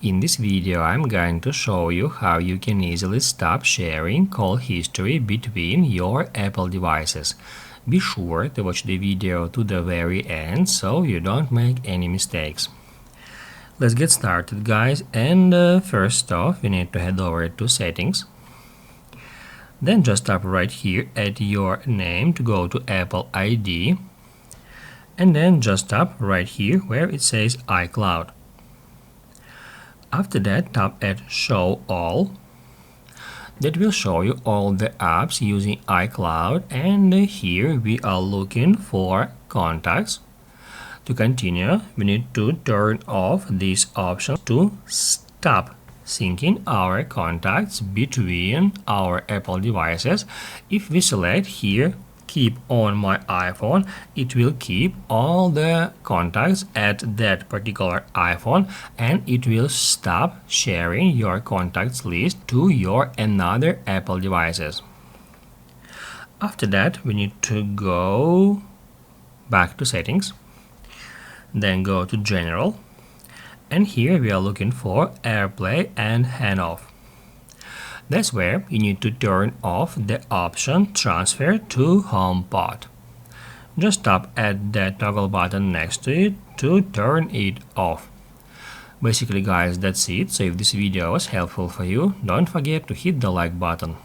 In this video, I'm going to show you how you can easily stop sharing call history between your Apple devices. Be sure to watch the video to the very end so you don't make any mistakes. Let's get started, guys, and first off, we need to head over to Settings. Then just tap right here at your name to go to Apple ID, and then just tap right here where it says iCloud. After that, tap at Show All. That will show you all the apps using iCloud, and here we are looking for contacts. To continue, we need to turn off this option to stop syncing our contacts between our Apple devices. If we select here Keep on my iPhone, it will keep all the contacts at that particular iPhone, and it will stop sharing your contacts list to your another Apple devices. After that, we need to go back to Settings, then go to General, and here we are looking for AirPlay and Handoff. That's where you need to turn off the option Transfer to HomePod. Just tap at that toggle button next to it to turn it off. Basically, guys, that's it. So if this video was helpful for you, don't forget to hit the like button.